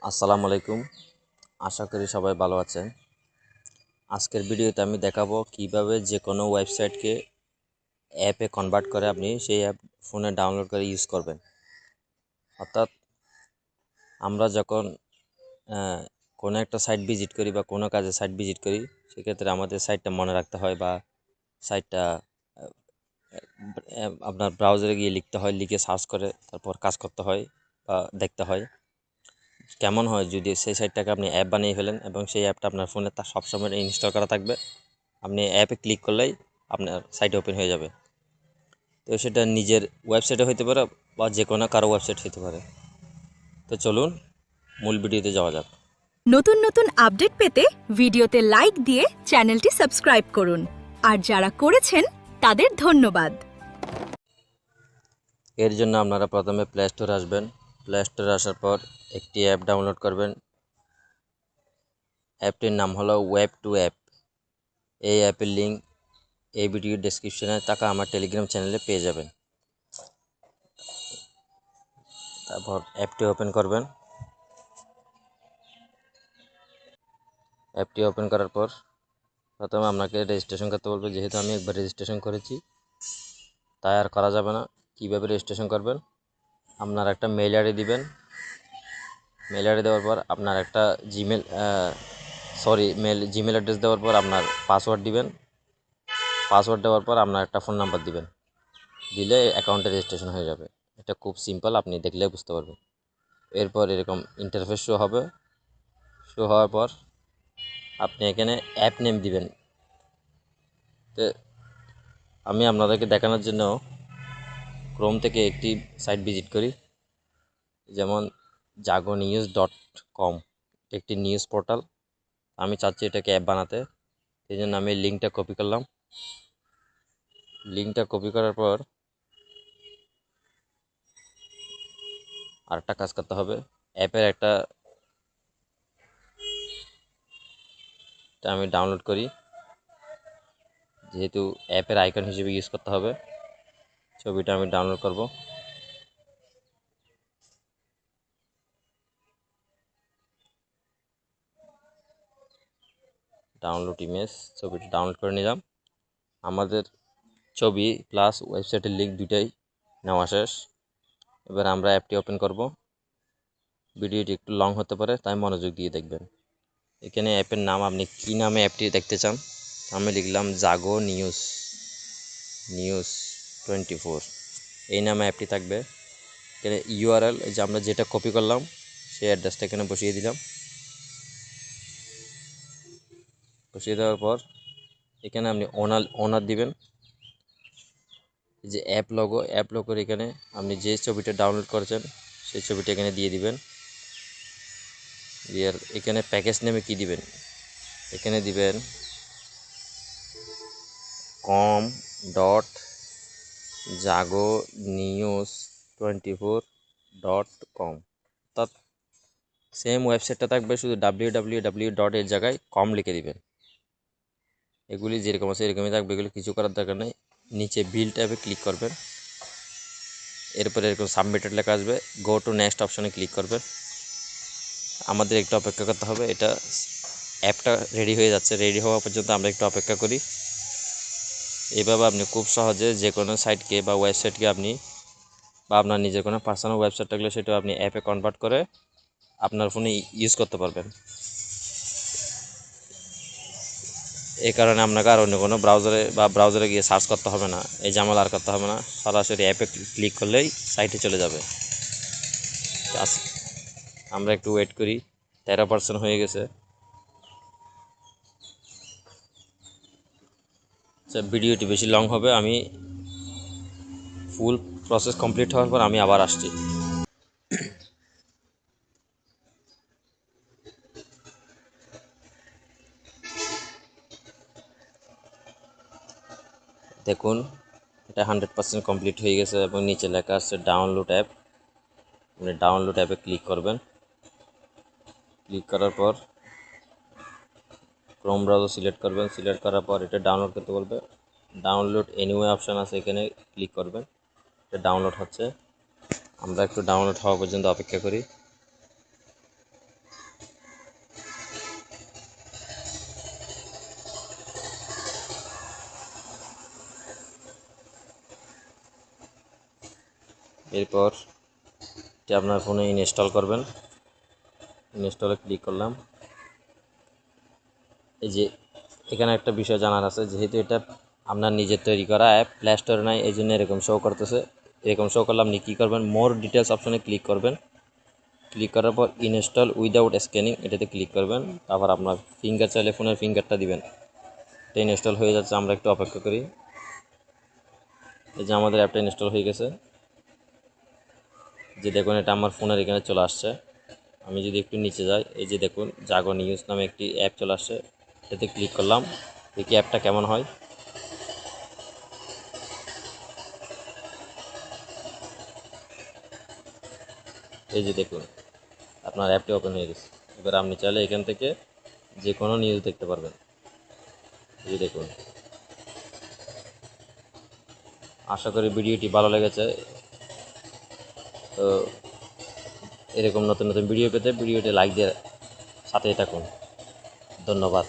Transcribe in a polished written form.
আসসালামু আলাইকুম। আশা করি সবাই ভালো আছেন। আজকের ভিডিওতে আমি দেখাবো কিভাবে যে কোনো ওয়েবসাইটকে অ্যাপে কনভার্ট করে আপনি সেই অ্যাপ ফোনে ডাউনলোড করে ইউজ করবেন। অর্থাৎ আমরা যখন কোনো একটা সাইট ভিজিট করি বা কোনো কাজে সাইট ভিজিট করি, সেক্ষেত্রে আমাদের সাইটটা মনে রাখতে হয় বা সাইটটা আপনার ব্রাউজারে গিয়ে লিখতে হয়, লিখে সার্চ করে তারপর কাজ করতে হয় বা দেখতে হয়। কেমন হয় যদি সেই সাইটটাকে আপনি অ্যাপ বানিয়ে ফেলেন এবং সেই অ্যাপটা আপনার ফোনে তা সবসময় ইনস্টল করা থাকবে। আপনি অ্যাপে ক্লিক করলেই আপনার সাইট ওপেন হয়ে যাবে। তো সেটা নিজের ওয়েবসাইটে হতে পারে বা যে কোনো কারো ওয়েবসাইট হতে পারে। তো চলুন মূল ভিডিওতে যাওয়া যাক। নতুন নতুন আপডেট পেতে ভিডিওতে লাইক দিয়ে চ্যানেলটি সাবস্ক্রাইব করুন আর যারা করেছেন তাদের ধন্যবাদ। এর জন্য আপনারা প্রথমে প্লে স্টোরে আসবেন। প্লে স্টোরে আসার পর একটি অ্যাপ ডাউনলোড করবেন। অ্যাপটির নাম হলো ওয়েব টু অ্যাপ। এই অ্যাপের লিঙ্ক এই ভিডিওর ডেসক্রিপশনে থাকা আমার টেলিগ্রাম চ্যানেলে পেয়ে যাবেন। তারপর অ্যাপটি ওপেন করবেন। অ্যাপটি ওপেন করার পর প্রথমে আপনাকে রেজিস্ট্রেশন করতে বলবে। যেহেতু আমি একবার রেজিস্ট্রেশন করেছি তাই আর করা যাবে না। কীভাবে রেজিস্ট্রেশন করবেন, আপনার একটা মেল আইডি দিবেন। মেল আইডি দেওয়ার পর আপনার একটা জিমেল অ্যাড্রেস দেওয়ার পর আপনার পাসওয়ার্ড দিবেন। পাসওয়ার্ড দেওয়ার পর আপনার একটা ফোন নাম্বার দিবেন। দিলে অ্যাকাউন্টে রেজিস্ট্রেশন হয়ে যাবে। এটা খুব সিম্পল, আপনি দেখলে বুঝতে পারবেন। এরপর এরকম ইন্টারফেস শো হবে। শো হওয়ার পর আপনি এখানে অ্যাপ নেম দিবেন। তো আমি আপনাদেরকে দেখানোর জন্য ক্রোম থেকে একটি সাইট ভিজিট করি, যেমন jagonews.com, একটি নিউজ পোর্টাল। আমি চাচ্ছি এটাকে অ্যাপ বানাতে, সেই জন্য আমি লিঙ্কটা কপি করলাম। লিঙ্কটা কপি করার পর আরেকটা কাজ করতে হবে। অ্যাপের একটা আমি ডাউনলোড করি, যেহেতু অ্যাপের আইকন হিসেবে ইউজ করতে হবে। ছবিটা আমি ডাউনলোড করব। ডাউনলোড ইমেজ, ছবিটা ডাউনলোড করে নিলাম। আমাদের ছবি প্লাস ওয়েবসাইটের লিঙ্ক দুটাই নেওয়া শেষ। এবার আমরা অ্যাপটি ওপেন করব। ভিডিওটি একটু লং হতে পারে, তাই মনোযোগ দিয়ে দেখবেন। এখানে অ্যাপের নাম আপনি কী নামে অ্যাপটি দেখতে চান, আমি লিখলাম জাগো নিউজ 24, এই নামে অ্যাপটি থাকবে। এখানে ইউআরএল, যে আমরা যেটা কপি করলাম সেই অ্যাড্রেসটা এখানে বসিয়ে দিলাম। বসিয়ে দেওয়ার পর এখানে আপনি ওনার দিবেন। যে অ্যাপ লোগোর এখানে আপনি যে ছবিটা ডাউনলোড করেছেন সেই ছবিটা এখানে দিয়ে দিবেন। দিয়ে এখানে প্যাকেজ নেমে কি দিবেন, এখানে দিবেন com.jagonews24.com, অর্থাৎ সেম ওয়েবসাইটটা থাকবে, শুধু www এর জায়গায় কম লিখে দিবেন। এগুলি যেরকম আছে এরকমই থাকবে, এগুলি কিছু করার দরকার নেই। নিচে বিল ট্যাবে ক্লিক করবেন। এরপরে এরকম সাবমিটেড লেখা আসবে, গো টু নেক্সট অপশনে ক্লিক করবেন। আমাদের একটু অপেক্ষা করতে হবে, এটা অ্যাপটা রেডি হয়ে যাচ্ছে। রেডি হওয়া পর্যন্ত আমরা একটু অপেক্ষা করি। এইভাবে আপনি খুব সহজে যে কোনো সাইটকে বা ওয়েবসাইটকে আপনি বা আপনার নিজের কোনো পার্সোনাল ওয়েবসাইট থাকলে সেটা আপনি অ্যাপে কনভার্ট করে আপনার ফোনে ইউজ করতে পারবেন। এই কারণে আপনাকে আর অন্য কোনো ব্রাউজারে গিয়ে সার্চ করতে হবে না, এই ঝামেলা আর করতে হবে না। সরাসরি অ্যাপে ক্লিক করলেই সাইটে চলে যাবে। আমরা একটু ওয়েট করি, 13% হয়ে গেছে। ভিডিওটি বেশি লং হবে, আমি ফুল প্রসেস কমপ্লিট হওয়ার পর আমি আবার আসছি। দেখুন এটা 100% কমপ্লিট হয়ে গেছে এবং নিচে লেখা আছে ডাউনলোড অ্যাপ। আপনি ডাউনলোড অ্যাপে ক্লিক করবেন। ক্লিক করার পর ক্রোম ব্রাউজার সিলেক্ট করবেন। সিলেক্ট করার পর এটা ডাউনলোড করতে বলবে। ডাউনলোড এনিওয়ে অপশান আছে, এখানে ক্লিক করবেন। এটা ডাউনলোড হচ্ছে, আমরা একটু ডাউনলোড হওয়া পর্যন্ত অপেক্ষা করি। এরপর এটি আপনার ফোনে ইনস্টল করবেন। ইনস্টলে ক্লিক করলাম। এই যে এখানে একটা বিষয় জানার আছে, যেহেতু এটা আপনার নিজের তৈরি করা অ্যাপ, প্লে স্টোরে নাই, এই জন্য এরকম শো করতেছে। এরকম শো করলে আপনি কী করবেন, মোর ডিটেলস অপশনে ক্লিক করবেন। ক্লিক করার পর ইনস্টল উইদাউট স্ক্যানিং এটাতে ক্লিক করবেন। তারপর আপনার ফিঙ্গার চাইলে ফোনের ফিঙ্গারটা দিবেন। এটা ইনস্টল হয়ে যাচ্ছে, আমরা একটু অপেক্ষা করি। এই যে আমাদের অ্যাপটা ইনস্টল হয়ে গেছে। যে দেখুন এটা আমার ফোনের এখানে চলে আসছে। আমি যদি একটু নিচে যাই, এই যে দেখুন জাগো নিউজ নামে একটি অ্যাপ চলে আসছে, এতে ক্লিক করলাম। দেখি অ্যাপটা কেমন হয়। এই যে দেখুন আপনার অ্যাপটি ওপেন হয়ে গেছে। এবার আপনি চাইলে এখান থেকে যে কোনো নিউজ দেখতে পারবেন। এই যে দেখুন। আশা করি ভিডিওটি ভালো লেগেছে। তো এরকম নতুন নতুন ভিডিও পেতে ভিডিওটি লাইক দিয়ে সাথেই থাকুন। ধন্যবাদ।